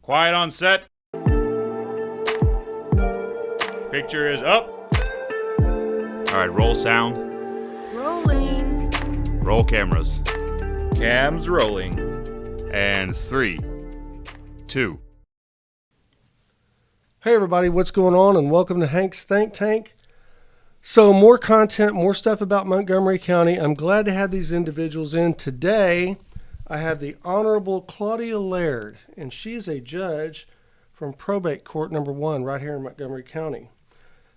Quiet on set. Picture is up. All right, roll sound. Rolling. Roll cameras. Cam's rolling. And 3, 2. Hey everybody, what's going on? And welcome to Hank's Think Tank. So more content, more stuff about Montgomery County. I'm glad to have these individuals in. Today, I have the Honorable Claudia Laird, and she is a judge from Probate Court Number 1 right here in Montgomery County.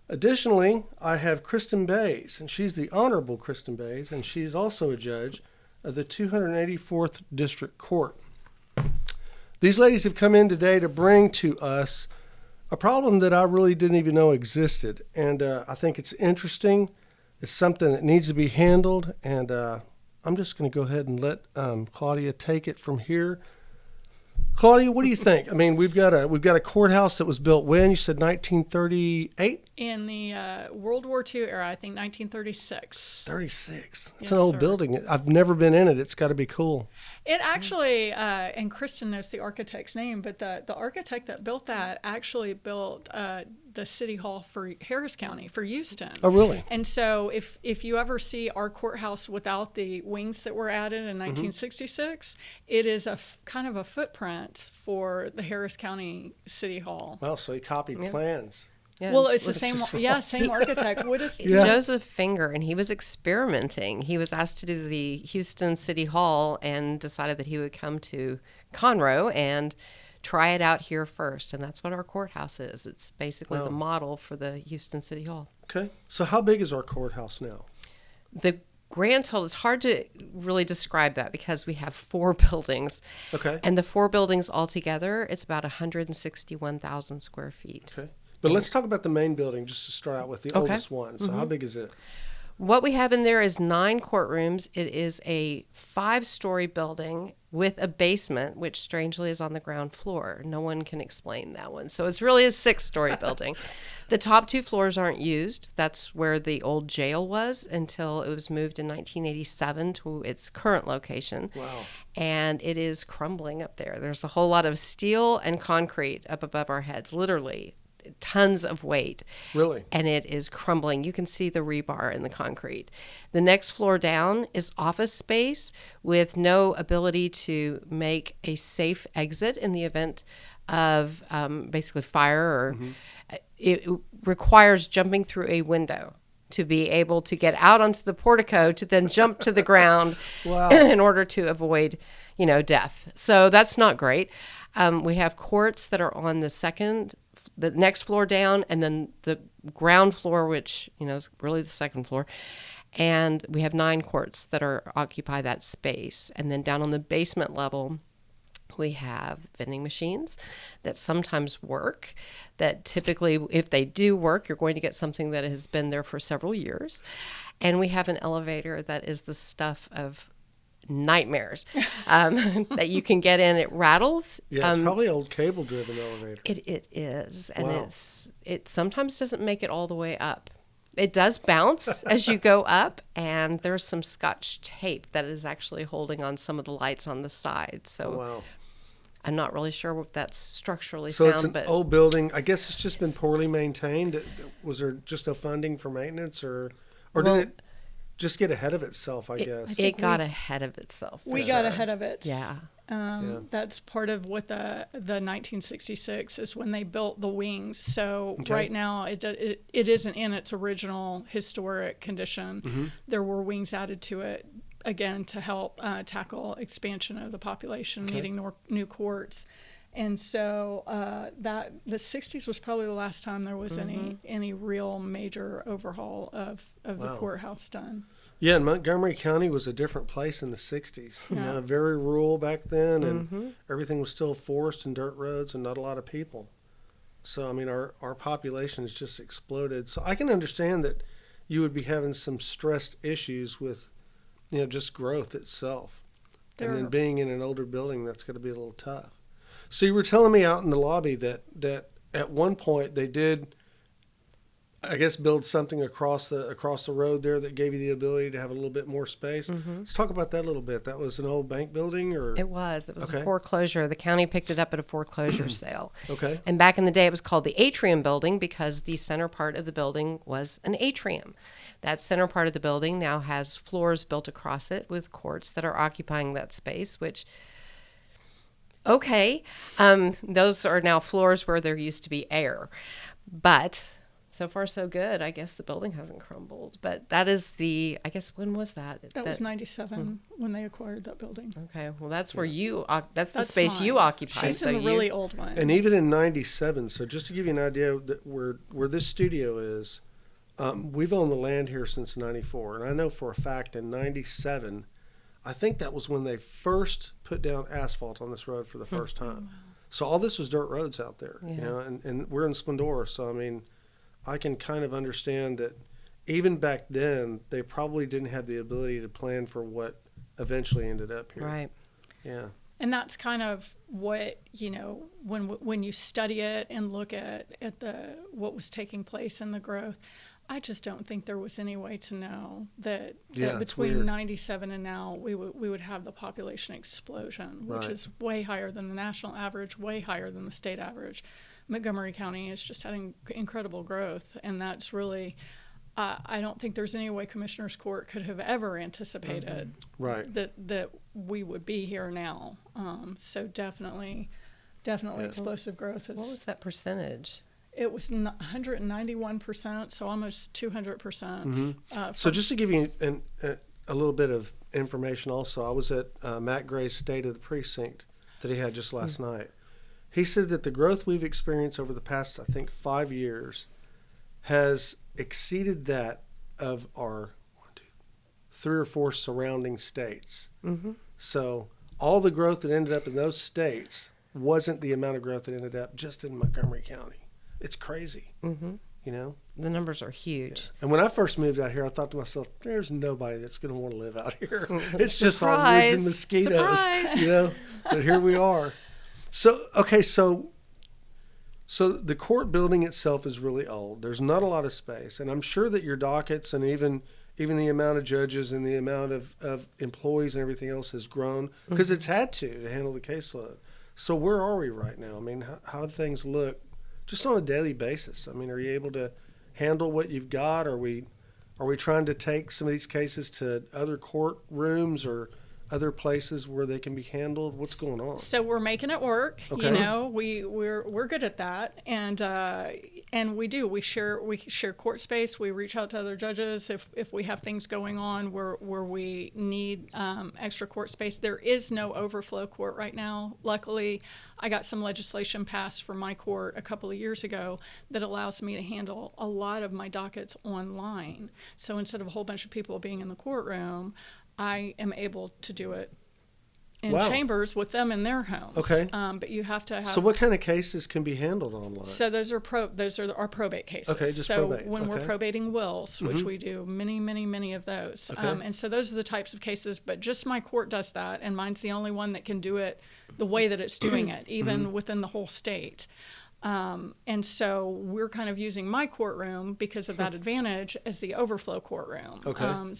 Additionally, I have Kristen Bays, and she's the Honorable Kristen Bays, and she's also a judge of the 284th District Court. These ladies have come in today to bring to us a problem that I really didn't even know existed, and I think it's interesting. It's something that needs to be handled, and I'm just going to go ahead and let Claudia take it from here. Claudia, what do you think? I mean, we've got a courthouse that was built when? You said 1938? In the World War II era, I think 1936. 36. It's Yes, an old sir. building. I've never been in it. It's got to be cool. It actually, and Kristen knows the architect's name, but the architect that built that actually built the city hall for Harris County, for Houston. Oh, really? And so if you ever see our courthouse without the wings that were added in 1966, it is kind of a footprint for the Harris County City Hall. Well, so he copied plans. Yeah. Well, it's the Which same, is wrong. same architect. What is Yeah. Joseph Finger, and he was experimenting. He was asked to do the Houston City Hall and decided that he would come to Conroe and try it out here first. And that's what our courthouse is. It's basically the model for the Houston City Hall. Okay. So how big is our courthouse now? The grand total, it's hard to really describe that because we have 4 buildings. Okay. And the 4 buildings altogether, it's about 161,000 square feet. Okay. But let's talk about the main building just to start out with, the oldest one. So how big is it? What we have in there is 9 courtrooms. It is a 5-story building with a basement, which strangely is on the ground floor. No one can explain that one. So it's really a 6-story building. The top 2 floors aren't used. That's where the old jail was until it was moved in 1987 to its current location. Wow. And it is crumbling up there. There's a whole lot of steel and concrete up above our heads, literally. Tons of weight. Really? And it is crumbling. You can see the rebar in the concrete. The next floor down is office space with no ability to make a safe exit in the event of basically fire or it requires jumping through a window to be able to get out onto the portico to then jump to the ground in order to avoid, death. So that's not great. We have courts that are on the next floor down, and then the ground floor, which, is really the second floor. And we have 9 courts that occupy that space. And then down on the basement level, we have vending machines that sometimes work, that typically, if they do work, you're going to get something that has been there for several years. And we have an elevator that is the stuff of nightmares that you can get in. It rattles. Yeah, it's probably an old cable-driven elevator. It is, and Wow. it sometimes doesn't make it all the way up. It does bounce as you go up, and there's some Scotch tape that is actually holding on some of the lights on the side. So Wow. I'm not really sure if that's structurally So sound, it's an but old building. I guess it's just been poorly maintained. Was there just no funding for maintenance, or did it just get ahead of itself, I guess? it got ahead of itself. We got ahead of it. Yeah. That's part of what the 1966 is when they built the wings. So Okay. right now it isn't in its original historic condition. There were wings added to it again to help tackle expansion of the population, needing new courts. And so that the 60s was probably the last time there was any real major overhaul of the courthouse done. Yeah, and Montgomery County was a different place in the 60s. Yeah. Very rural back then, and everything was still forest and dirt roads and not a lot of people. So, I mean, our population has just exploded. So I can understand that you would be having some stressed issues with, just growth itself. And then being in an older building, that's going to be a little tough. So you were telling me out in the lobby that at one point they did I guess build something across the road there that gave you the ability to have a little bit more space. Let's talk about that a little bit. That was an old bank building, or It was Okay. a foreclosure. The county picked it up at a foreclosure sale. Okay. And back in the day, it was called the atrium building because the center part of the building was an atrium. That center part of the building now has floors built across it with courts that are occupying that space, which, okay, those are now floors where there used to be air. But so far, so good. I guess the building hasn't crumbled. But that is I guess, when was that? That was 97 when they acquired that building. Okay, well, that's where that's the That's space mine. you occupy. She's so in the you- really old one. And even in '97, so just to give you an idea that where this studio is, we've owned the land here since '94, and I know for a fact in '97, I think that was when they first put down asphalt on this road for the first time. So all this was dirt roads out there, you Yeah. know, and we're in Splendora, so I mean, I can kind of understand that even back then they probably didn't have the ability to plan for what eventually ended up here. Right. Yeah. And that's kind of what, when you study it and look at what was taking place in the growth, I just don't think there was any way to know that Yeah, it's between weird. 97 and now we would have the population explosion, which Right. is way higher than the national average, way higher than the state average. Montgomery County is just having incredible growth, and that's really, I don't think there's any way Commissioner's Court could have ever anticipated Right. that we would be here now. So definitely explosive growth. What was that percentage? It was 191%, so almost 200%. So just to give you a little bit of information also, I was at Matt Gray's State of the Precinct that he had just last night. He said that the growth we've experienced over the past, I think, 5 years has exceeded that of our 3 or 4 surrounding states. So all the growth that ended up in those states wasn't the amount of growth that ended up just in Montgomery County. It's crazy, you know? The numbers are huge. And when I first moved out here, I thought to myself, there's nobody that's going to want to live out here. It's just all woods Surprise. and mosquitoes, Surprise. you know? But here we are. So, okay, so the court building itself is really old. There's not a lot of space. And I'm sure that your dockets and even the amount of judges and the amount of employees and everything else has grown because it's had to handle the caseload. So where are we right now? I mean, how do things look just on a daily basis? I mean, are you able to handle what you've got? Are we trying to take some of these cases to other courtrooms or other places where they can be handled? What's going on? So we're making it work. Okay. You know, we're good at that, and we do. We share court space. We reach out to other judges if we have things going on where we need extra court space. There is no overflow court right now. Luckily, I got some legislation passed for my court a couple of years ago that allows me to handle a lot of my dockets online. So instead of a whole bunch of people being in the courtroom, I am able to do it in Wow. chambers with them in their homes. Okay. But you have to have. So what kind of cases can be handled online? So those are our probate cases. Okay, just so probate. when we're Okay. probating wills, which we do many of those. Okay. And so those are the types of cases, but just my court does that, and mine's the only one that can do it the way that it's doing it, even within the whole state. And so we're kind of using my courtroom because of that advantage as the overflow courtroom. Okay.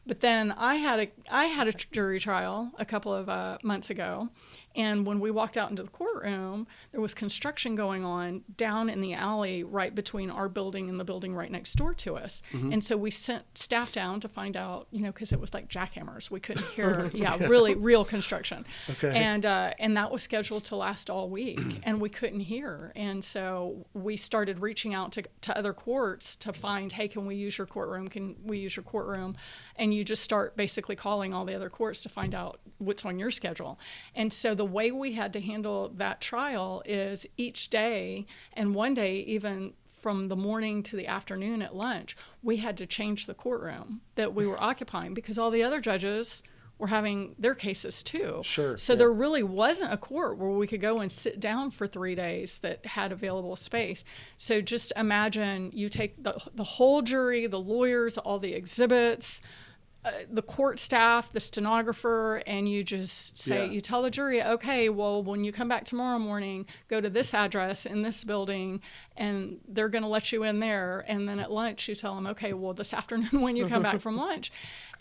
But then I had a jury trial a couple of months ago, and when we walked out into the courtroom, there was construction going on down in the alley right between our building and the building right next door to us. And so we sent staff down to find out, because it was like jackhammers. We couldn't hear, really real construction. Okay. And that was scheduled to last all week, and we couldn't hear. And so we started reaching out to other courts to find, hey, can we use your courtroom? Can we use your courtroom? And you just start basically calling all the other courts to find out what's on your schedule. And so the way we had to handle that trial is each day, and one day even from the morning to the afternoon at lunch, we had to change the courtroom that we were occupying because all the other judges were having their cases too. Sure, So yeah. there really wasn't a court where we could go and sit down for 3 days that had available space. So just imagine you take the whole jury, the lawyers, all the exhibits, the court staff, the stenographer, and you just say, you tell the jury, okay, well, when you come back tomorrow morning, go to this address in this building, and they're going to let you in there. And then at lunch, you tell them, okay, well, this afternoon when you come back from lunch.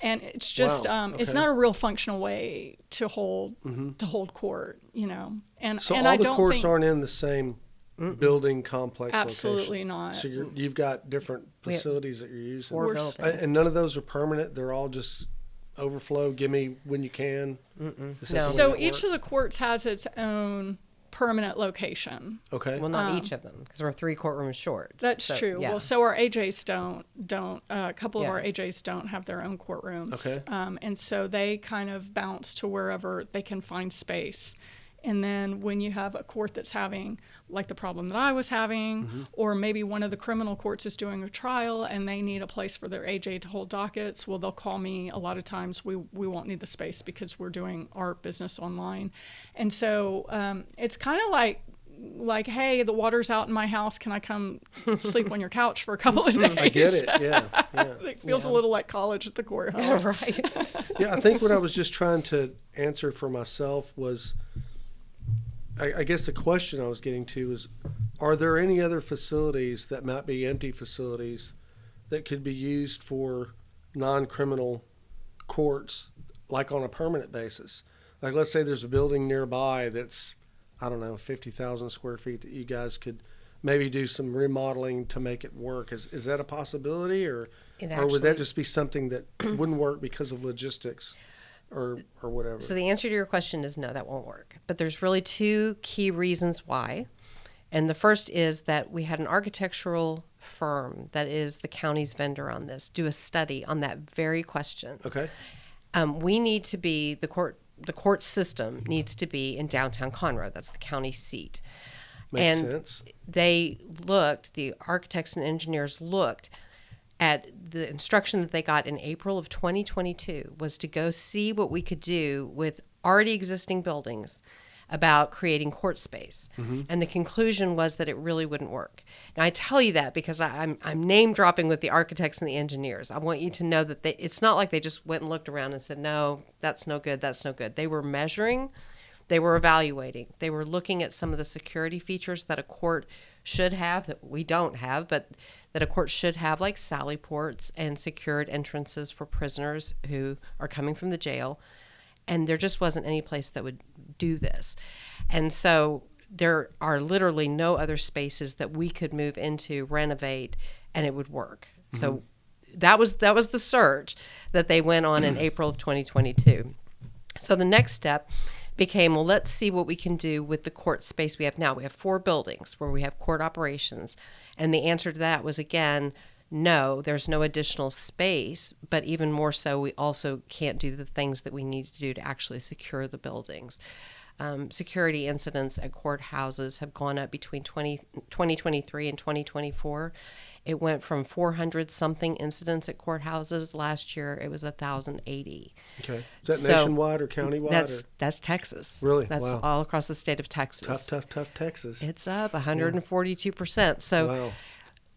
And it's just, it's not a real functional way to hold court, And So and all I the don't courts think, aren't in the same building complex absolutely location. not. So you've got different facilities that you're using. Four buildings. And none of those are permanent. They're all just overflow. Give me when you can. So each of the courts has its own permanent location. Okay. Well, not each of them, because we're 3 courtrooms short. That's So, true. yeah. Well, so our AJs don't. A couple of our AJs don't have their own courtrooms. Okay. And so they kind of bounce to wherever they can find space. And then when you have a court that's having, like the problem that I was having, or maybe one of the criminal courts is doing a trial and they need a place for their AJ to hold dockets, well, they'll call me. A lot of times we won't need the space because we're doing our business online. And so it's kind of like, hey, the water's out in my house. Can I come sleep on your couch for a couple of days? I get it. Yeah. It feels a little like college at the courthouse. Right. Yeah. I think what I was just trying to answer for myself was, I guess the question I was getting to is, are there any other facilities that might be empty facilities that could be used for non-criminal courts, like on a permanent basis? Like, let's say there's a building nearby that's, I don't know, 50,000 square feet that you guys could maybe do some remodeling to make it work. Is that a possibility, or would that just be something that wouldn't work because of logistics? Or whatever. So the answer to your question is no, that won't work. But there's really 2 key reasons why. And the first is that we had an architectural firm that is the county's vendor on this do a study on that very question. Okay. We need to be, the court system needs to be in downtown Conroe. That's the county seat. Makes sense. The architects and engineers looked at the instruction that they got in April of 2022 was to go see what we could do with already existing buildings about creating court space. And the conclusion was that it really wouldn't work. Now, I tell you that because I'm name dropping with the architects and the engineers. I want you to know that it's not like they just went and looked around and said, no, that's no good, that's no good. They were measuring, they were evaluating, they were looking at some of the security features that a court should have that we don't have, but that a court should have, like sally ports and secured entrances for prisoners who are coming from the jail. And there just wasn't any place that would do this. And so there are literally no other spaces that we could move into, renovate, and it would work. So that was the search that they went on in April of 2022. So the next step became, well, let's see what we can do with the court space we have now. We have 4 buildings where we have court operations. And the answer to that was, again, no, there's no additional space. But even more so, we also can't do the things that we need to do to actually secure the buildings. Security incidents at courthouses have gone up between 2023 and 2024. It went from 400-something incidents at courthouses. Last year, it was 1,080. Okay. Is that nationwide or countywide? That's Texas. Really? That's Wow. all across the state of Texas. Tough Texas. It's up 142%. So Wow.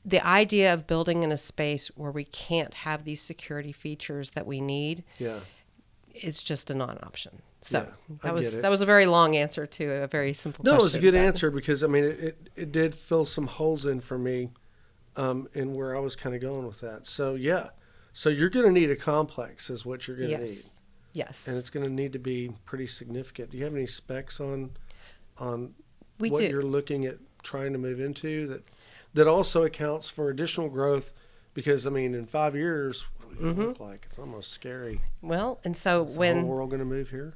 the idea of building in a space where we can't have these security features that we need, it's just a non-option. So that was a very long answer to a very simple question. No, it was a good answer because, I mean, it did fill some holes in for me in where I was kind of going with that. So, yeah. So you're going to need a complex is what you're going to need. Yes. And it's going to need to be pretty significant. Do you have any specs on We what do. you're looking at trying to move into that also accounts for additional growth? Because, I mean, in 5 years, what do we look like? It's almost scary. Well, and so Is the whole world going to move here?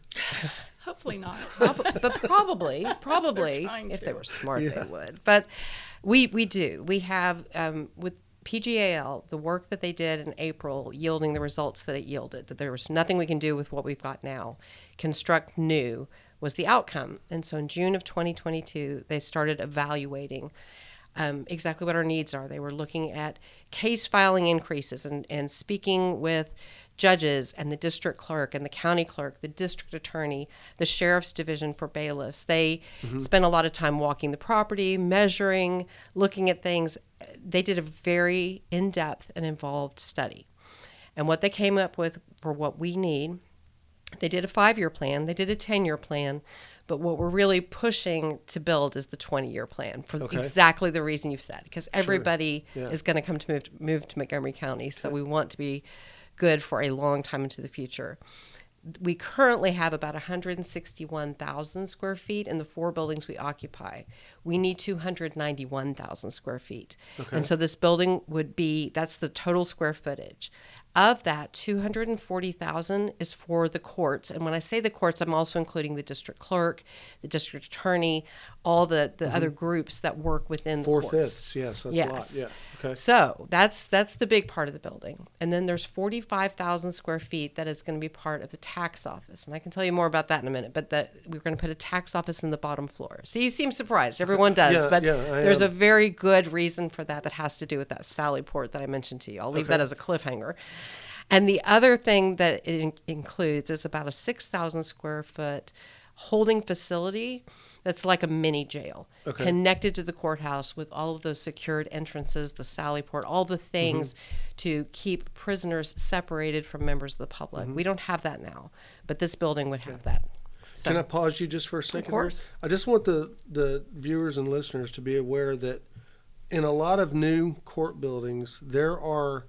Hopefully not. but probably, trying if to. they were smart, they would. But we do. We have, with PGAL, the work that they did in April yielding the results that it yielded, that there was nothing we can do with what we've got now. Construct new was the outcome. And so in June of 2022, they started evaluating exactly what our needs are. They were looking at case filing increases and speaking with judges and the district clerk and the county clerk, the district attorney, the sheriff's division for bailiffs. They spent a lot of time walking the property, measuring, looking at things. They did a very in-depth and involved study. And what they came up with for what we need. They did a 5-year plan. They did a 10-year plan. But what we're really pushing to build is the 20-year plan for exactly the reason you've said, because everybody is going to come to move to Montgomery County. So we want to be good for a long time into the future. We currently have about 161,000 square feet in the 4 buildings we occupy. We need 291,000 square feet. And so this building that's the total square footage. Of that, 240,000 is for the courts. And when I say the courts, I'm also including the district clerk, the district attorney, all the other groups that work within the courts. 4/5, yes, that's a lot. Yeah. Okay. So that's the big part of the building. And then there's 45,000 square feet that is going to be part of the tax office. And I can tell you more about that in a minute, but that we're going to put a tax office in the bottom floor. So you seem surprised. Everyone does. There's a very good reason for that has to do with that Sally port that I mentioned to you. I'll leave that as a cliffhanger. And the other thing that it includes is about a 6,000 square foot holding facility that's like a mini jail, connected to the courthouse with all of those secured entrances, the Sally port, all the things to keep prisoners separated from members of the public. We don't have that now, but this building would have that. So, can I pause you just for a second? Of course. I just want the viewers and listeners to be aware that in a lot of new court buildings, there are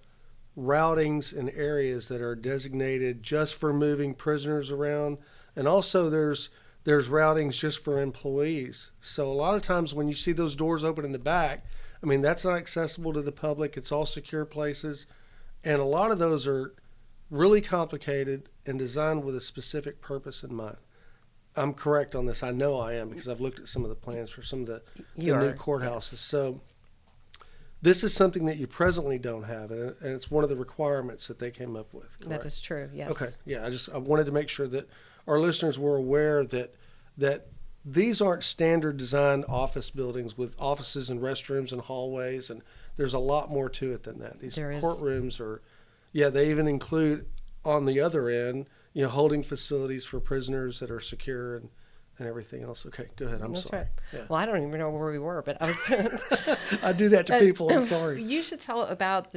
routings and areas that are designated just for moving prisoners around. And also there's routings just for employees. So a lot of times when you see those doors open in the back, I mean, that's not accessible to the public. It's all secure places. And a lot of those are really complicated and designed with a specific purpose in mind. I'm correct on this. I know I am, because I've looked at some of the plans for some of the new courthouses. Yes. So this is something that you presently don't have, and it's one of the requirements that they came up with. Correct? That is true, yes. Okay, yeah, I wanted to make sure that our listeners were aware that these aren't standard designed office buildings with offices and restrooms and hallways, and there's a lot more to it than that. These courtrooms are, they even include on the other end, holding facilities for prisoners that are secure and everything else. Okay, go ahead. I'm sorry. Right. Yeah. Well, I don't even know where we were, but I was. I do that to people. I'm sorry. You should tell about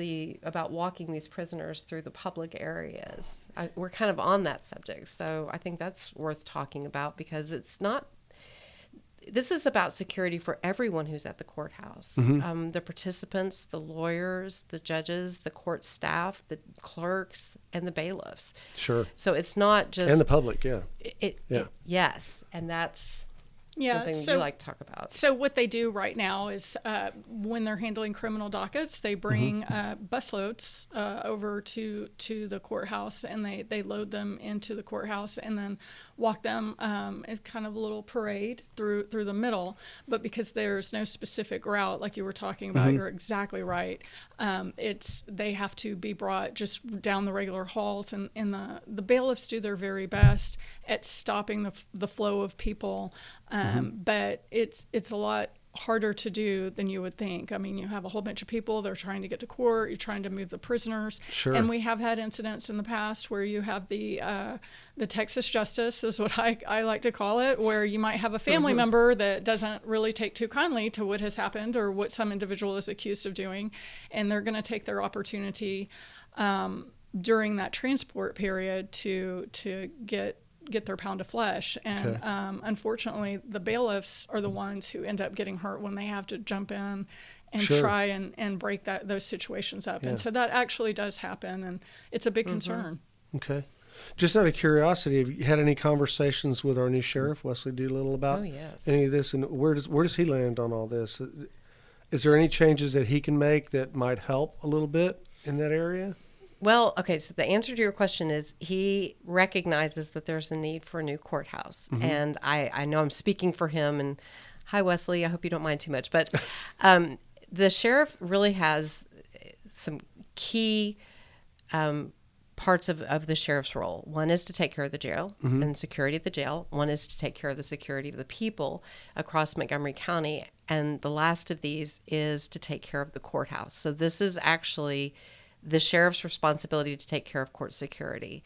walking these prisoners through the public areas. We're kind of on that subject, so I think that's worth talking about, because it's not. This is about security for everyone who's at the courthouse. The participants, the lawyers, the judges, the court staff, the clerks, and the bailiffs. Sure. So it's not just... And the public, yes, and that's something you like to talk about. So what they do right now is when they're handling criminal dockets, they bring busloads over to the courthouse, and they load them into the courthouse and then walk them as kind of a little parade through the middle. But because there's no specific route, like you were talking about, you're exactly right. They have to be brought just down the regular halls, and the bailiffs do their very best at stopping the flow of people. But it's a lot harder to do than you would think. I mean, you have a whole bunch of people, they're trying to get to court, you're trying to move the prisoners. Sure. And we have had incidents in the past where you have the Texas Justice, is what I like to call it, where you might have a family member that doesn't really take too kindly to what has happened or what some individual is accused of doing, and they're going to take their opportunity during that transport period to get their pound of flesh. And unfortunately, the bailiffs are the ones who end up getting hurt when they have to jump in and try and break those situations up. And so that actually does happen, and it's a big concern. Okay. Just out of curiosity, have you had any conversations with our new sheriff, Wesley Doolittle, about any of this? And where does he land on all this? Is there any changes that he can make that might help a little bit in that area? Well, okay, so the answer to your question is he recognizes that there's a need for a new courthouse. And I know I'm speaking for him. And hi, Wesley, I hope you don't mind too much. But the sheriff really has some key parts of the sheriff's role. One is to take care of the jail and security of the jail. One is to take care of the security of the people across Montgomery County. And the last of these is to take care of the courthouse. So this is actually the sheriff's responsibility to take care of court security.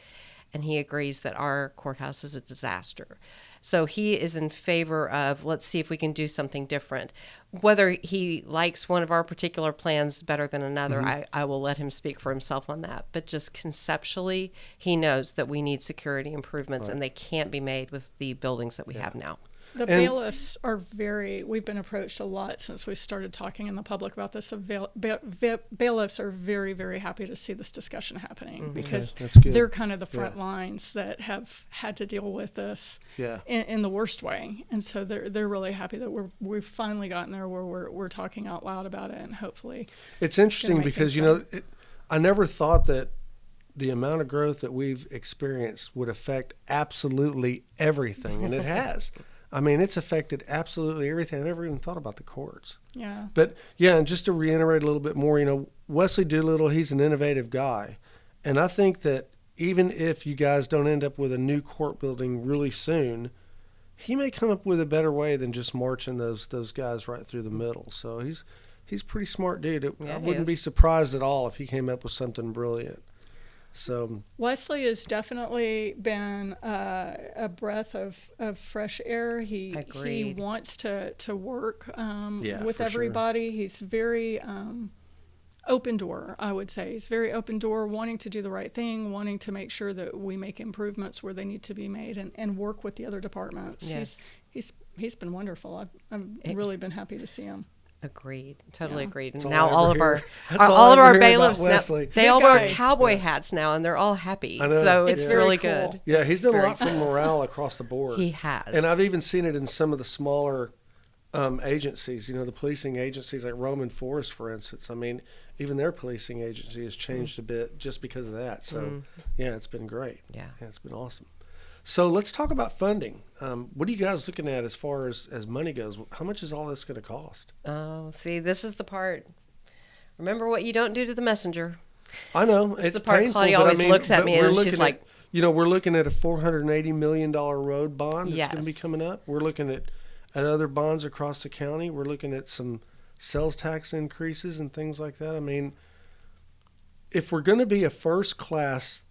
and he agrees that our courthouse is a disaster. So he is in favor of, let's see if we can do something different. Whether he likes one of our particular plans better than another, I will let him speak for himself on that. But just conceptually, he knows that we need security improvements, and they can't be made with the buildings that we have now. The bailiffs are we've been approached a lot since we started talking in the public about this. The bailiffs are very, very happy to see this discussion happening because that's good. they're kind of the front lines that have had to deal with this in the worst way. And so they're really happy that we've finally gotten there where we're talking out loud about it, and hopefully it's interesting because, I never thought that the amount of growth that we've experienced would affect absolutely everything, and it has. I mean, it's affected absolutely everything. I never even thought about the courts. Yeah. But, and just to reiterate a little bit more, Wesley Doolittle, he's an innovative guy. And I think that even if you guys don't end up with a new court building really soon, he may come up with a better way than just marching those guys right through the middle. So he's a pretty smart dude. I wouldn't be surprised at all if he came up with something brilliant. So Wesley has definitely been a breath of fresh air. He wants to work with everybody. Sure. He's very open door, I would say. He's very open door, wanting to do the right thing, wanting to make sure that we make improvements where they need to be made, and work with the other departments. Yes. He's been wonderful. I've really been happy to see him. Agreed. Totally agreed. And That's now all of our bailiffs, they all wear guy. Cowboy hats now, and they're all happy. I know. So it's really cool. good. Yeah, he's done a lot for morale across the board. He has. And I've even seen it in some of the smaller agencies, the policing agencies like Roman Forest, for instance. I mean, even their policing agency has changed a bit just because of that. So, it's been great. Yeah, it's been awesome. So let's talk about funding. What are you guys looking at as far as money goes? How much is all this going to cost? Oh, see, this is the part. Remember what you don't do to the messenger. I know. It's the painful, part Claudia always looks at me and she's like... we're looking at a $480 million road bond that's Yes. going to be coming up. We're looking at other bonds across the county. We're looking at some sales tax increases and things like that. I mean, if we're going to be a first-class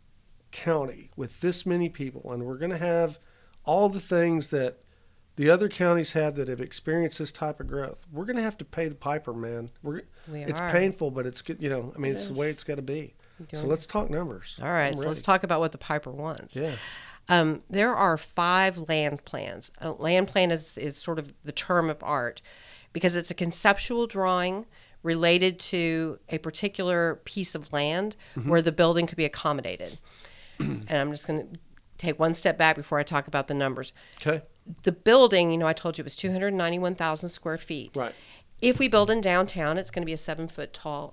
county with this many people, and we're going to have all the things that the other counties have that have experienced this type of growth, we're going to have to pay the piper, man. It's painful, but it's good. It's the way it's got to be. So let's talk numbers. All right, so let's talk about what the piper wants. Yeah. There are 5 land plans. A land plan is sort of the term of art because it's a conceptual drawing related to a particular piece of land where the building could be accommodated. And I'm just going to take one step back before I talk about the numbers. Okay. The building, I told you it was 291,000 square feet. Right. If we build in downtown, it's going to be a 7-story tall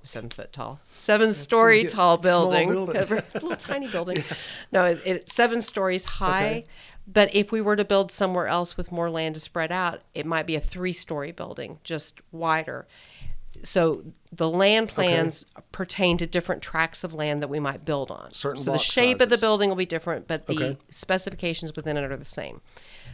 building. Small building. A little tiny building. No, it's 7 stories high. Okay. But if we were to build somewhere else with more land to spread out, it might be a 3-story building, just wider. So the land plans pertain to different tracts of land that we might build on. Certain so the shape of the building will be different, but the specifications within it are the same.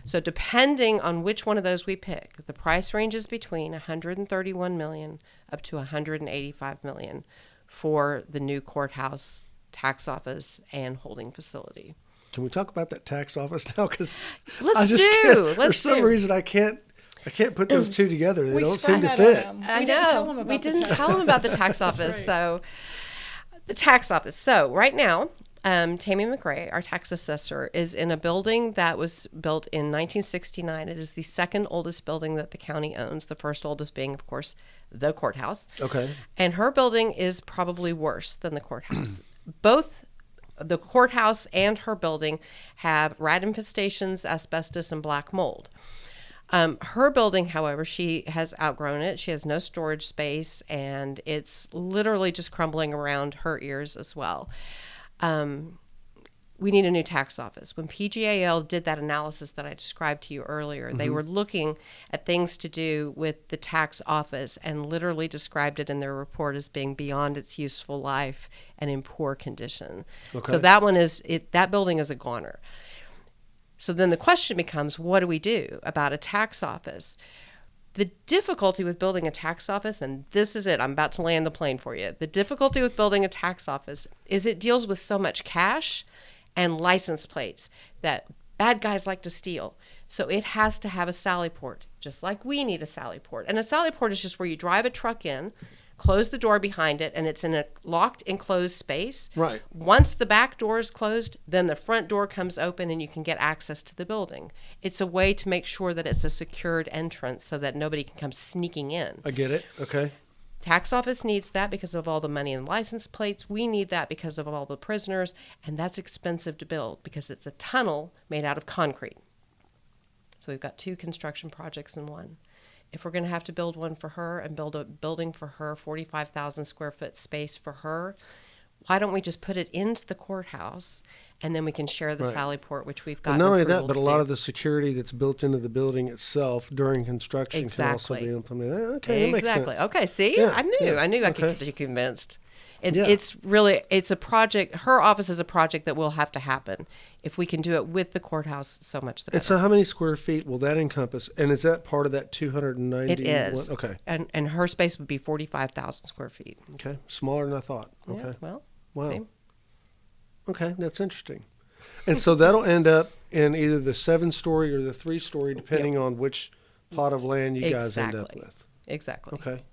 So depending on which one of those we pick, the price ranges between $131 million up to $185 million for the new courthouse, tax office, and holding facility. Can we talk about that tax office now? Because for some reason I can't put those two together. They don't seem to fit. I know. We didn't tell them about the tax office. Right. So the tax office. So right now, Tammy McRae, our tax assessor, is in a building that was built in 1969. It is the second oldest building that the county owns, the first oldest being, of course, the courthouse. Okay. And her building is probably worse than the courthouse. Both the courthouse and her building have rat infestations, asbestos, and black mold. Her building, however, she has outgrown it. She has no storage space, and it's literally just crumbling around her ears as well. We need a new tax office. When PGAL did that analysis that I described to you earlier, they were looking at things to do with the tax office and literally described it in their report as being beyond its useful life and in poor condition. Okay. So that building is a goner. So then the question becomes, what do we do about a tax office? The difficulty with building a tax office, and this is it, I'm about to land the plane for you. The difficulty with building a tax office is it deals with so much cash and license plates that bad guys like to steal. So it has to have a sally port, just like we need a sally port. And a sally port is just where you drive a truck in, close the door behind it, and it's in a locked enclosed space. Right. Once the back door is closed, then the front door comes open and you can get access to the building. It's a way to make sure that it's a secured entrance so that nobody can come sneaking in. I get it. Okay. Tax office needs that because of all the money and license plates. We need that because of all the prisoners, and that's expensive to build because it's a tunnel made out of concrete. So we've got 2 construction projects in one. If we're going to have to build one for her and build a building for her, 45,000 square foot space for her, why don't we just put it into the courthouse and then we can share the Right. sally port, which we've But got. not only that, but a lot of the security that's built into the building itself during construction Exactly. can also be implemented. Okay, that makes Exactly. sense. Okay, see? Yeah, I knew. yeah, I knew I okay. could get you convinced. Yeah. It's a project. Her office is a project that will have to happen. If we can do it with the courthouse, so much the better. And so how many square feet will that encompass? And is that part of that 290? It is. Okay. And her space would be 45,000 square feet. Okay. Smaller than I thought. Okay. Yeah, well, Wow. see? Okay, that's interesting. And so that'll end up in either the 7-story or the 3-story, depending on which plot of land you guys end up Exactly. with. Exactly. Okay.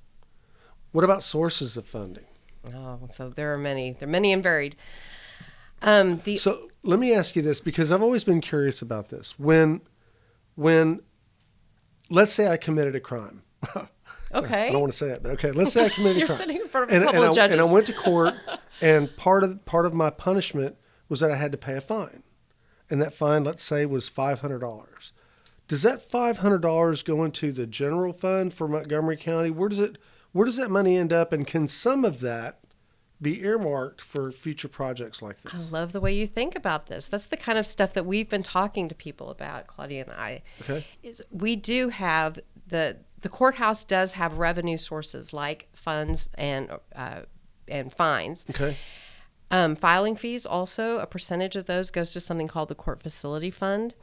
What about sources of funding? Oh, so there are many. They're many and varied. So let me ask you this, because I've always been curious about this. When let's say I committed a crime. Okay. I don't want to say that, but okay. Let's say I committed a You're crime. sitting in front of a couple of judges. And I went to court, and part of my punishment was that I had to pay a fine, and that fine, let's say, was $500. Does that $500 go into the general fund for Montgomery County? Where does that money end up, and can some of that be earmarked for future projects like I this? love the way you think about this. That's the kind of stuff that we've been talking to people about, Claudia and I. Okay. Is we do have the courthouse does have revenue sources like funds and fines. Okay. Filing fees also, a percentage of those goes to something called the Court Facility Fund.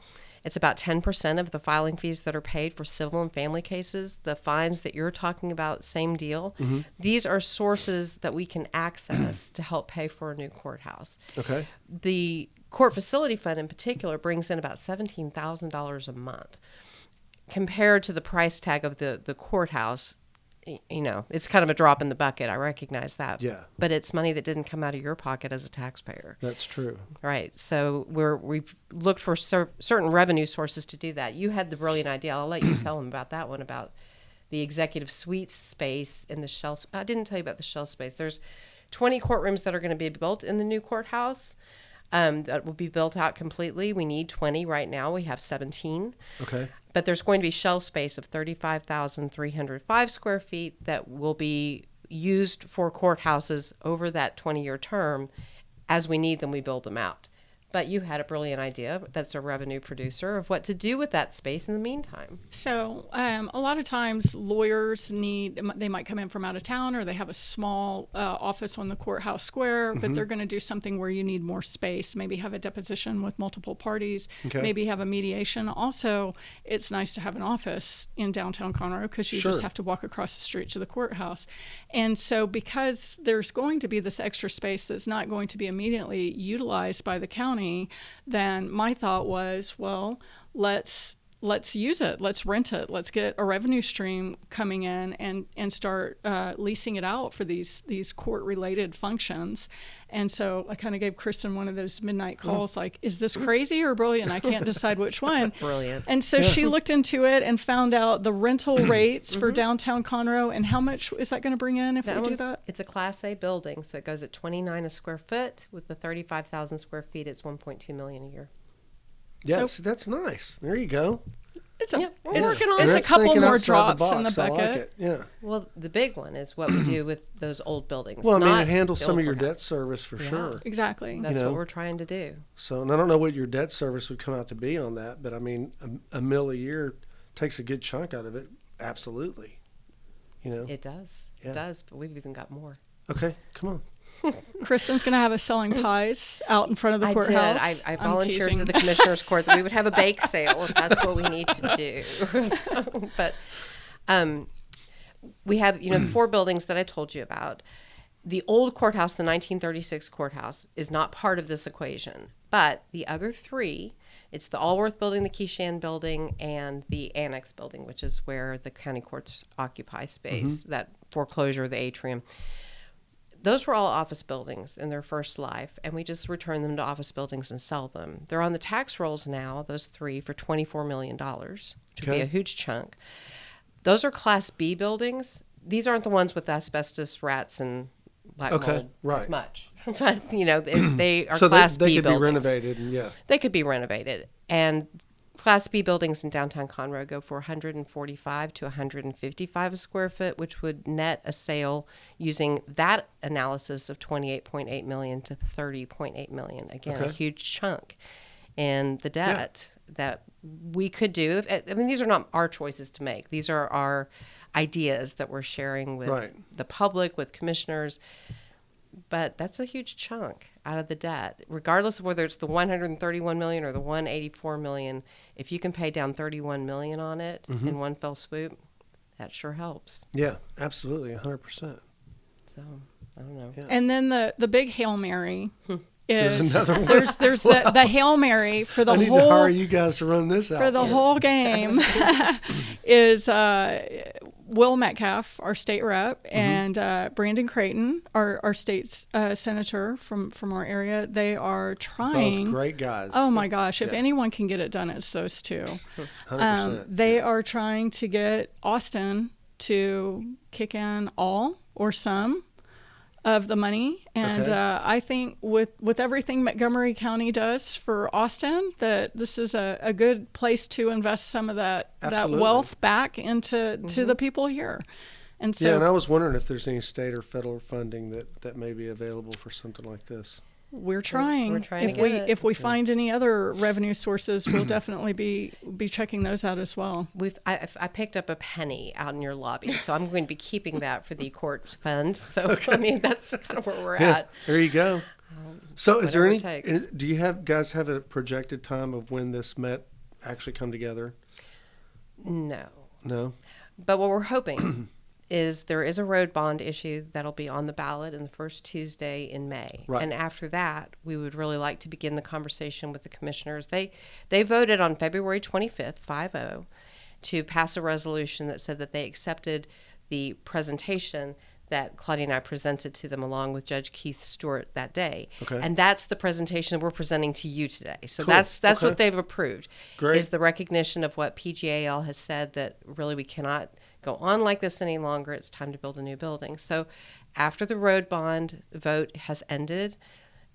It's about 10% of the filing fees that are paid for civil and family cases. The fines that you're talking about, same deal. Mm-hmm. These are sources that we can access to help pay for a new courthouse. Okay. The Court Facility Fund in particular brings in about $17,000 a month. Compared to the price tag of the courthouse, it's kind of a drop in the bucket. I recognize that. Yeah. But it's money that didn't come out of your pocket as a taxpayer. That's true. Right. So we've looked for certain revenue sources to do that. You had the brilliant idea. I'll let you tell them about that one, about the executive suites space in the shell. I didn't tell you about the shell space. There's 20 courtrooms that are going to be built in the new courthouse. That will be built out completely. We need 20 right now. We have 17. Okay. But there's going to be shell space of 35,305 square feet that will be used for courthouses over that 20-year term. As we need them, we build them out. But you had a brilliant idea. That's a revenue producer of what to do with that space in the meantime. So a lot of times lawyers they might come in from out of town, or they have a small office on the courthouse square, but they're going to do something where you need more space, maybe have a deposition with multiple parties, Okay. maybe have a mediation. Also, it's nice to have an office in downtown Conroe because you Sure. just have to walk across the street to the courthouse. And so because there's going to be this extra space that's not going to be immediately utilized by the county, then my thought was, well, let's use it. Let's rent it. Let's get a revenue stream coming in and start leasing it out for these court-related functions. And so I kind of gave Kristen one of those midnight calls, like, is this crazy or brilliant? I can't decide which one. Brilliant. And so she looked into it and found out the rental rates for downtown Conroe, and how much is that going to bring in if we do that? It's a Class A building, so it goes at $29 a square foot. With the 35,000 square feet, it's $1.2 million a year. Yes, So- that's nice. There you go. It's Yeah, we're working on it's it. a That's couple thinking more outside drops in the box. I bucket. like it. Yeah. Well, the big one is what we do with those old buildings. Well, I mean, not it handles the some old of your debt courthouse. service for Yeah. sure. Exactly. That's know. what we're trying to do. So, and I don't know what your debt service would come out to be on that, but I mean, a $1 million a year takes a good chunk out of it. Absolutely. It does. Yeah. It does, but we've even got more. Okay, come on. Kristen's going to have us selling pies out in front of the I courthouse. did. I I'm volunteered to teasing. the commissioner's court that we would have a bake sale if that's what we need to do. But we have, the 4 buildings that I told you about. The old courthouse, the 1936 courthouse, is not part of this equation. But the other three, it's the Allworth building, the Keyshan building, and the Annex building, which is where the county courts occupy space, that foreclosure, the atrium. Those were all office buildings in their first life, and we just return them to office buildings and sell them. They're on the tax rolls now, those three, for $24 million, which would be a huge chunk. Those are Class B buildings. These aren't the ones with asbestos, rats, and black mold as much. But, they are so Class they B could buildings. be renovated, and They could be renovated. And Class B buildings in downtown Conroe go for $145 to $155 a square foot, which would net a sale using that analysis of $28.8 million to $30.8 million. Again, a huge chunk. And the debt that we could do, these are not our choices to make. These are our ideas that we're sharing with the public, with commissioners. But that's a huge chunk out of the debt, regardless of whether it's the $131 million or the $184 million. If you can pay down $31 million on it in one fell swoop, that sure helps. Yeah, absolutely, 100%. So I don't know. Yeah. And then the big Hail Mary is there's another one. There's the Hail Mary for the I need whole to hire you guys to run this out for the whole game is Will Metcalf, our state rep, and Brandon Creighton, our state senator from our area. They are trying. Both great guys. Oh my gosh! If anyone can get it done, it's those two. 100%. They are trying to get Austin to kick in all or some of the money, and I think with everything Montgomery County does for Austin, that this is a good place to invest some of that wealth back into to the people here. And so, and I was wondering if there's any state or federal funding that may be available for something like this. We're trying. We're trying to get it. If we find any other revenue sources, we'll definitely be checking those out as well. I picked up a penny out in your lobby, so I'm going to be keeping that for the court fund. So that's kind of where we're at. There you go. So is there any? Takes. Do you guys have a projected time of when this met actually come together? No. But what we're hoping is there is a road bond issue that'll be on the ballot in the first Tuesday in May. Right. And after that, we would really like to begin the conversation with the commissioners. They voted on February 25th, 5-0, to pass a resolution that said that they accepted the presentation that Claudia and I presented to them along with Judge Keith Stewart that day. Okay. And that's the presentation we're presenting to you today. So Cool. that's what they've approved. Great. Is the recognition of what PGAL has said, that really we cannot go on like this any longer. It's time to build a new building. So after the road bond vote has ended,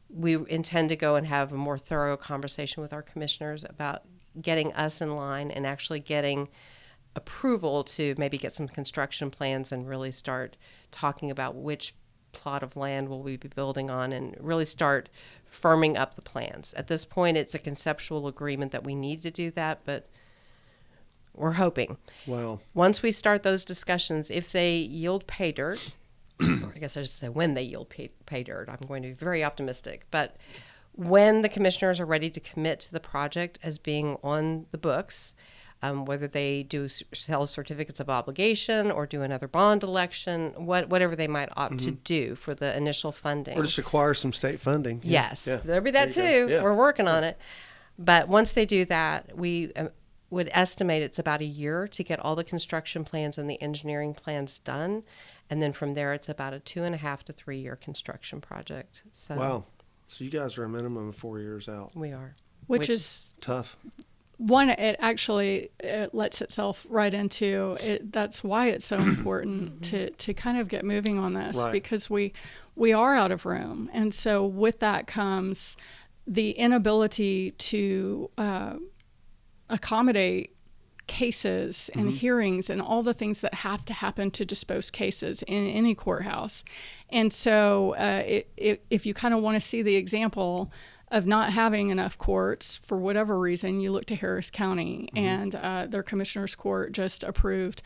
we intend to go and have a more thorough conversation with our commissioners about getting us in line and actually getting approval to maybe get some construction plans and really start talking about which plot of land will we be building on, and really start firming up the plans. At this point, it's a conceptual agreement that we need to do that, but we're hoping. Wow. Once we start those discussions, if they yield pay dirt, or I guess I should say when they yield pay dirt, I'm going to be very optimistic. But when the commissioners are ready to commit to the project as being on the books, whether they do sell certificates of obligation or do another bond election, whatever they might opt to do for the initial funding. Or just acquire some state funding. Yes, Yeah. there'll be that too. Yeah. We're working on it. But once they do that, we would estimate it's about a year to get all the construction plans and the engineering plans done. And then from there, it's about a 2.5 to 3 year construction project. So Wow. So you guys are a minimum of 4 years out. we are. Which is Tough. one, it actually lets itself right into it. That's why it's so important to kind of get moving on this, Right. because we are out of room. And so with that comes the inability to accommodate cases and hearings and all the things that have to happen to dispose cases in any courthouse. And so if you kind of want to see the example of not having enough courts for whatever reason, you look to Harris County, and their commissioner's court just approved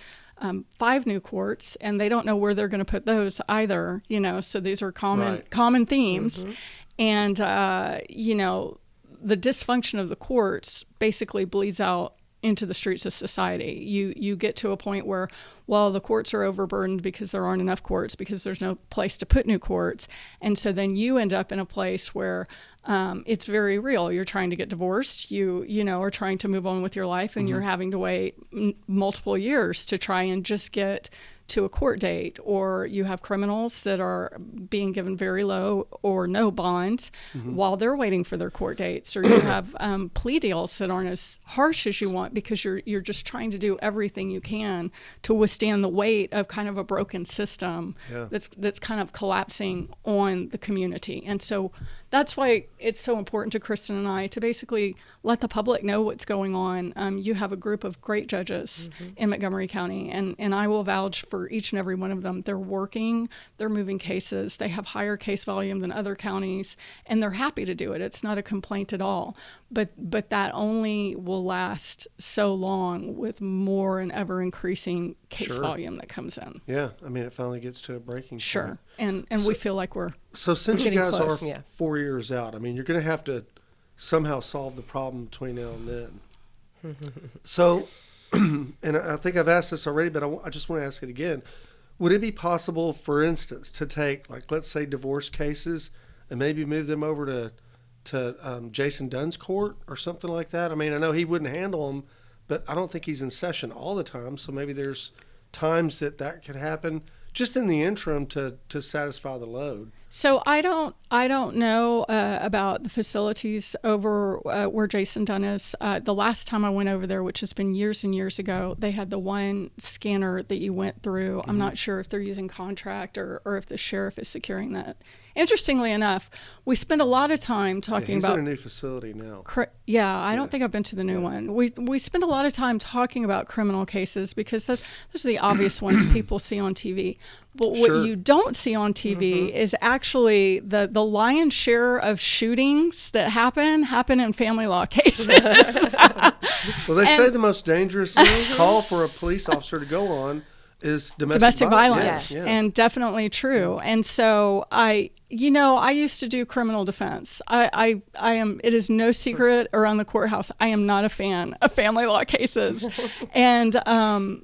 5 new courts, and they don't know where they're going to put those either. So these are common themes, and the dysfunction of the courts basically bleeds out into the streets of society. You get to a point where, well, the courts are overburdened because there aren't enough courts, because there's no place to put new courts. And so then you end up in a place where it's very real. You're trying to get divorced. You are trying to move on with your life, and you're having to wait multiple years to try and just get to a court date. Or you have criminals that are being given very low or no bonds while they're waiting for their court dates. Or you have plea deals that aren't as harsh as you want because you're just trying to do everything you can to withstand the weight of kind of a broken system that's kind of collapsing on the community. And so that's why it's so important to Kristen and I to basically let the public know what's going on. You have a group of great judges in Montgomery County, and I will vouch for each and every one of them. They're working, they're moving cases, they have higher case volume than other counties, and they're happy to do it. It's not a complaint at all. But that only will last so long with more and ever increasing case volume that comes in. Yeah, I mean, it finally gets to a breaking point. Sure, and so, we feel like we're since you guys close. are 4 years out, I mean, you're going to have to somehow solve the problem between now and then. So, and I think I've asked this already, but I just want to ask it again. Would it be possible, for instance, to take, like, let's say divorce cases and maybe move them over to Jason Dunn's court or something like that? I mean, I know he wouldn't handle them, but I don't think he's in session all the time. So maybe there's times that could happen just in the interim to satisfy the load. So I don't know about the facilities over where Jason Dunn is. The last time I went over there, which has been years and years ago, they had the one scanner that you went through. I'm not sure if they're using contract or if the sheriff is securing that. Interestingly enough, we spend a lot of time talking he's about in a new facility now. I don't think I've been to the new one. We spend a lot of time talking about criminal cases because those are the obvious ones people see on TV. But what you don't see on TV is actually the lion's share of shootings that happen in family law cases. Well, they say the most dangerous call for a police officer to go on is domestic violence. Yes. And definitely true. And so I used to do criminal defense. I am, it is no secret around the courthouse, I am not a fan of family law cases. And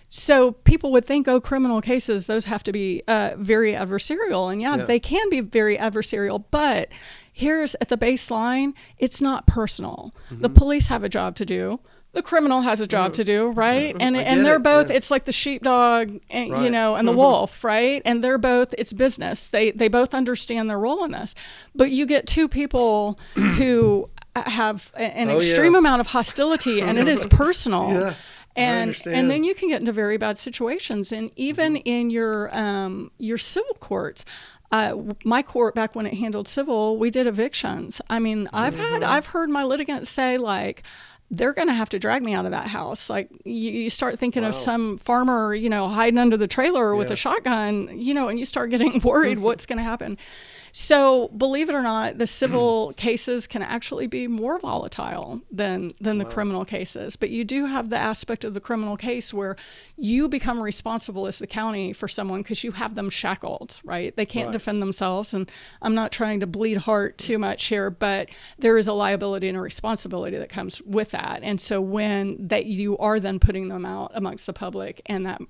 so people would think, criminal cases, those have to be very adversarial. And they can be very adversarial, but here's at the baseline, it's not personal. The police have a job to do. The criminal has a job to do, right? And they're both, it's like the sheepdog, and, and the wolf, right? And they're both, it's business. They both understand their role in this. But you get two people who have an extreme amount of hostility, and it is personal. Yeah. And then you can get into very bad situations. And even in your civil courts, my court, back when it handled civil, we did evictions. I mean, I've heard my litigants say, like, they're going to have to drag me out of that house. Like, you start thinking of some farmer, hiding under the trailer with a shotgun, and you start getting worried what's going to happen. So believe it or not, the civil cases can actually be more volatile than the criminal cases. But you do have the aspect of the criminal case where you become responsible as the county for someone because you have them shackled, right? They can't defend themselves. And I'm not trying to bleed heart too much here, but there is a liability and a responsibility that comes with that. And so when you are then putting them out amongst the public and that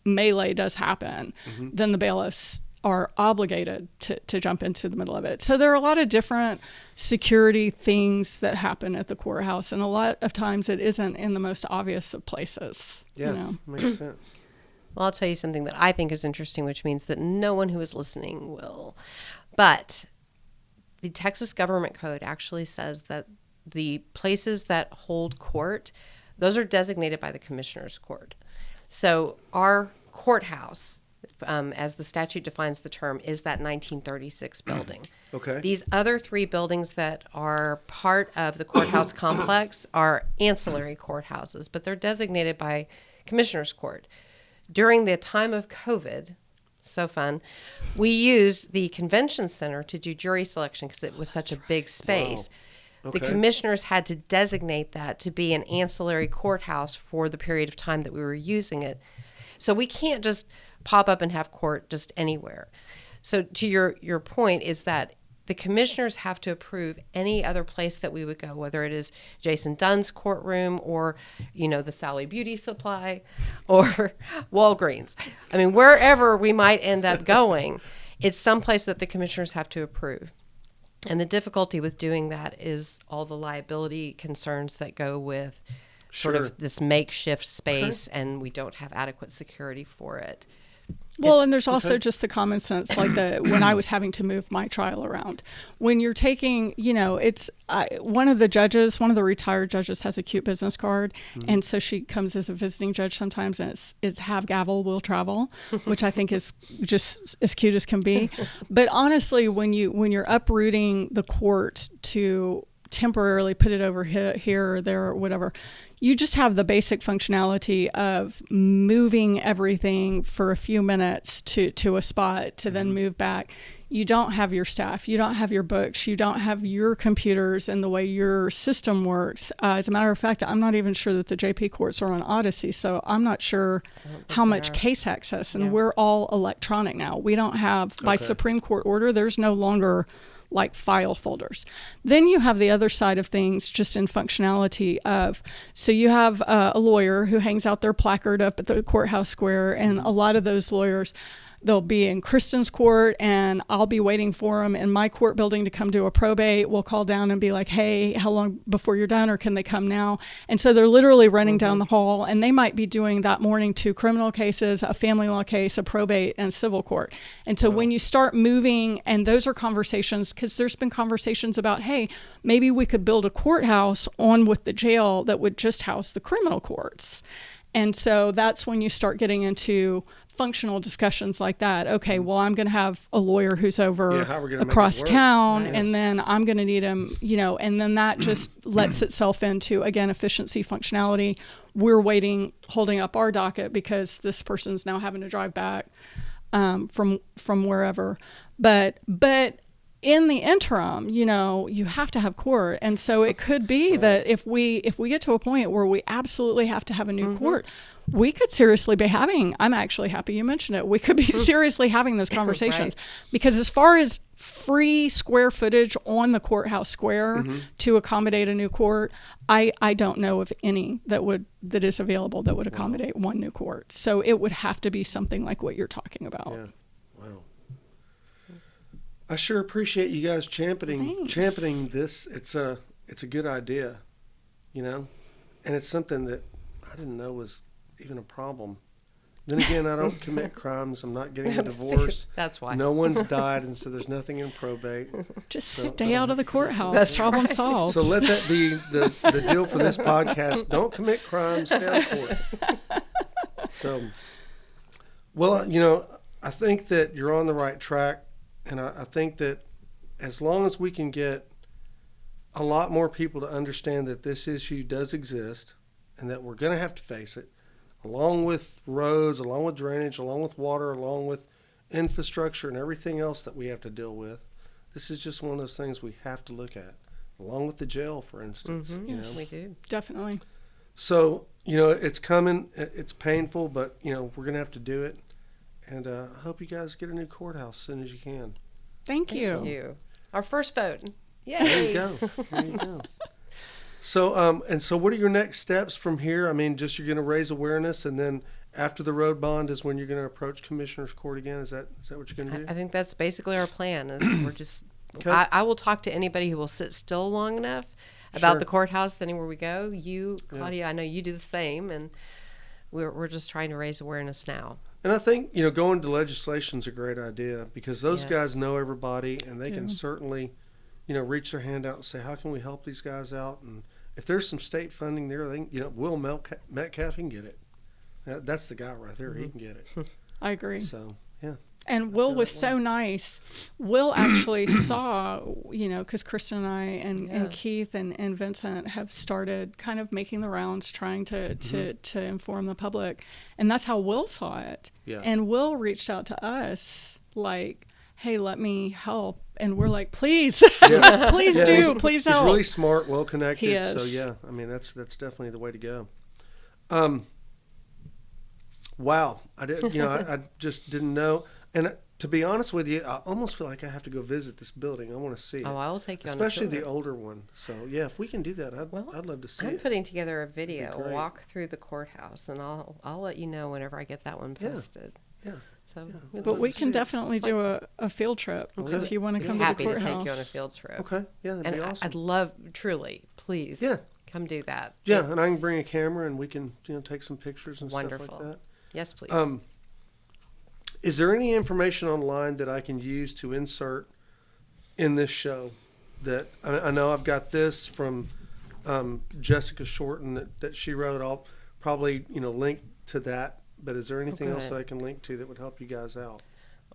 melee does happen, then the bailiffs are obligated to jump into the middle of it. So there are a lot of different security things that happen at the courthouse, and a lot of times it isn't in the most obvious of places. Yeah, makes sense. Well, I'll tell you something that I think is interesting, which means that no one who is listening will. But the Texas Government Code actually says that the places that hold court, those are designated by the Commissioner's Court. So our courthouse, as the statute defines the term, is that 1936 building. Okay. These other three buildings that are part of the courthouse complex are ancillary courthouses, but they're designated by Commissioner's Court. During the time of COVID, so fun, we used the convention center to do jury selection because it was such a big space. Wow. Okay. The commissioners had to designate that to be an ancillary courthouse for the period of time that we were using it. So we can't just pop up and have court just anywhere. So to your point is that the commissioners have to approve any other place that we would go, whether it is Jason Dunn's courtroom or, the Sally Beauty Supply or Walgreens. I mean, wherever we might end up going, it's someplace that the commissioners have to approve. And the difficulty with doing that is all the liability concerns that go with sort Sure. of this makeshift space, and we don't have adequate security for it. Well, and there's also just the common sense, like when I was having to move my trial around. When you're taking, one of the retired judges has a cute business card, and so she comes as a visiting judge sometimes, and it's have gavel will travel, which I think is just as cute as can be. But honestly, when you're uprooting the court to temporarily put it over here or there or whatever, you just have the basic functionality of moving everything for a few minutes to a spot to then move back. You don't have your staff. You don't have your books. You don't have your computers and the way your system works. As a matter of fact, I'm not even sure that the JP courts are on Odyssey, so I'm not sure how much case access. And we're all electronic now. We don't have, by Supreme Court order, there's no longer like file folders. Then you have the other side of things just in functionality of, so you have a lawyer who hangs out their placard up at the courthouse square, and a lot of those lawyers, they'll be in Kristen's court, and I'll be waiting for them in my court building to come do a probate. We'll call down and be like, hey, how long before you're done, or can they come now? And so they're literally running down the hall, and they might be doing that morning 2 criminal cases, a family law case, a probate, and civil court. And so when you start moving, and those are conversations, because there's been conversations about, hey, maybe we could build a courthouse on with the jail that would just house the criminal courts. And so that's when you start getting into functional discussions like that. Okay, well, I'm going to have a lawyer who's over across town, and then I'm going to need him, and then that just lets itself into, again, efficiency, functionality. We're waiting, holding up our docket because this person's now having to drive back from wherever. But in the interim, you have to have court. And so it could be that if we get to a point where we absolutely have to have a new court, we could seriously be having, I'm actually happy you mentioned it, we could be seriously having those conversations. Because as far as free square footage on the courthouse square to accommodate a new court, I don't know of any that is available that would accommodate one new court. So it would have to be something like what you're talking about. Yeah. Wow. I sure appreciate you guys championing this. It's a good idea, and it's something that I didn't know was even a problem. Then again, I don't commit crimes. I'm not getting a divorce. That's why. No one's died, and so there's nothing in probate. Just stay out of the courthouse. That's problem solved. So let that be the deal for this podcast. Don't commit crimes. Stay out of court. So, well, I think that you're on the right track. And I think that as long as we can get a lot more people to understand that this issue does exist and that we're going to have to face it, along with roads, along with drainage, along with water, along with infrastructure and everything else that we have to deal with, this is just one of those things we have to look at, along with the jail, for instance. Yes, we do. Definitely. So, it's coming. It's painful, but, we're going to have to do it. And I hope you guys get a new courthouse as soon as you can. Thank you. Thank you. Our first vote. Yay. There you go. So, so what are your next steps from here? I mean, just you're going to raise awareness, and then after the road bond is when you're going to approach Commissioner's Court again? Is that what you're going to do? I think that's basically our plan. We're just. Okay. I will talk to anybody who will sit still long enough about the courthouse anywhere we go. You, Claudia, I know you do the same, and we're just trying to raise awareness now. And I think, going to legislation is a great idea because those guys know everybody, and they can certainly, reach their hand out and say, how can we help these guys out? And if there's some state funding there, they can, Will Metcalf can get it. That's the guy right there. He can get it. I agree. So, yeah. And Will was so nice. Will actually saw, because Kristen and I and Keith and Vincent have started kind of making the rounds, trying to inform the public. And that's how Will saw it. Yeah. And Will reached out to us like, hey, let me help. And we're like, please, please help. He's really smart, well connected. He is. So, yeah, I mean, that's definitely the way to go. Wow. I just didn't know. And to be honest with you, I almost feel like I have to go visit this building. I want to see it. Oh, I will take you especially on a tour. the older one. So, yeah, if we can do that, I'd love to see it. I'm putting together a video, That'd be great. walk through the courthouse, and I'll let you know whenever I get that one posted. Yeah. So But we can definitely do a field trip if you want to come to the happy to courthouse. take you on a field trip. Okay. Yeah, that'd And be awesome. I'd love, truly, please, Yeah. come do that. Yeah, and I can bring a camera and we can, take some pictures and Wonderful. stuff like that. Yes, please. Is there any information online that I can use to insert in this show? That I know I've got this from Jessica Shorten that she wrote. I'll probably link to that. But is there anything else that I can link to that would help you guys out?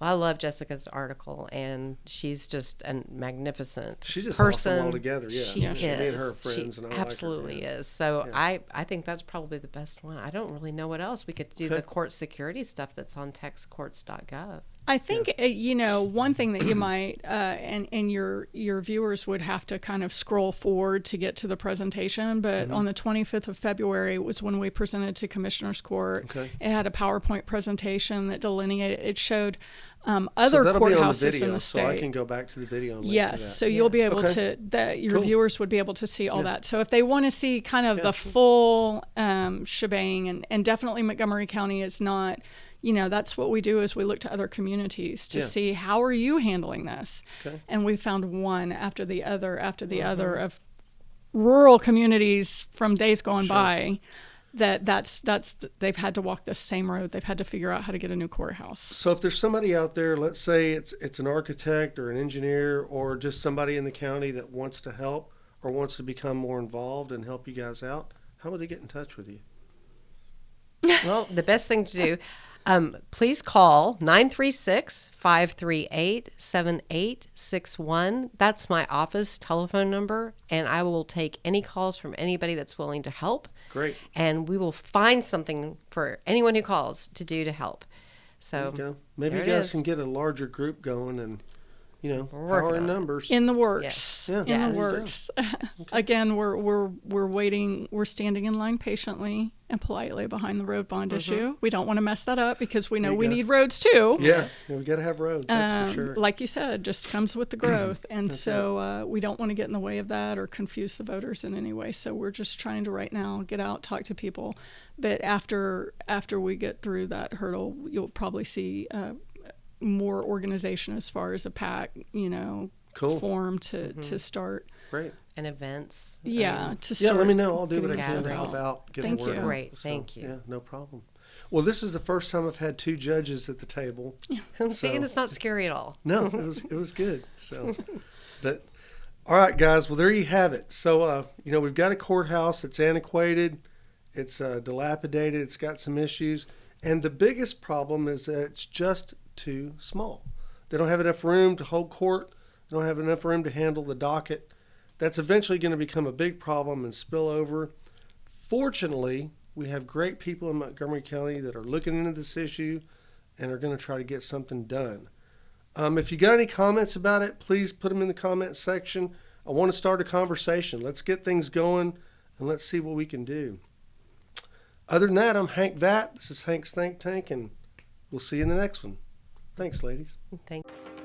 I love Jessica's article, and she's just a magnificent She's just person. awesome altogether. Yeah, She me is. and her are friends, She and I like her, absolutely yeah. is. So Yeah. I think that's probably the best one. I don't really know what else. We could do the court security stuff that's on textcourts.gov. I think one thing that you might and your viewers would have to kind of scroll forward to get to the presentation, but on the 25th of February was when we presented to Commissioner's Court. Okay. It had a PowerPoint presentation that delineated. It showed So other that'll be on the courthouses video, in the so I state. can go back to the video and link Yes, to that. so you'll be able Okay. your Cool. viewers would be able to see all Yeah. that. So if they want to see kind of the full shebang, and definitely Montgomery County is not, that's what we do is we look to other communities to Yeah. see how are you handling this. Okay. And we found one after the other of rural communities from days gone by that's they've had to walk the same road. They've had to figure out how to get a new courthouse. So if there's somebody out there, let's say it's an architect or an engineer or just somebody in the county that wants to help or wants to become more involved and help you guys out, how would they get in touch with you? Well, the best thing to do, please call 936-538-7861. That's my office telephone number, and I will take any calls from anybody that's willing to help. Great. And we will find something for anyone who calls to do to help. So Okay. Maybe there you it guys is. can get a larger group going and, working power in on it. numbers. In the works. Yes. Yeah. In Yes. the works. Again, we're waiting. We're standing in line patiently and politely behind the road bond issue. We don't want to mess that up because we know There you we go. need roads too. Yeah, we got to have roads, that's for sure. Like you said, just comes with the growth, and so we don't want to get in the way of that or confuse the voters in any way. So we're just trying to right now get out, talk to people, but after we get through that hurdle, you'll probably see more organization as far as a PAC, Cool. form to start. Great. And events. Yeah, to Yeah, start. let me know. I'll do what I getting can to gatherings. help out. Get Thank the word you. out. Great, thank you. Yeah, no problem. Well, this is the first time I've had two judges at the table. See, and it's not scary at all. No, it was good. So, but all right, guys. Well, there you have it. So, we've got a courthouse. It's antiquated. It's dilapidated. It's got some issues, and the biggest problem is that it's just too small. They don't have enough room to hold court. They don't have enough room to handle the docket. That's eventually going to become a big problem and spill over. Fortunately, we have great people in Montgomery County that are looking into this issue and are going to try to get something done. If you got any comments about it, please put them in the comment section. I want to start a conversation. Let's get things going and let's see what we can do. Other than that, I'm Hank Vatt. This is Hank's Think Tank, and we'll see you in the next one. Thanks, ladies. Thank you.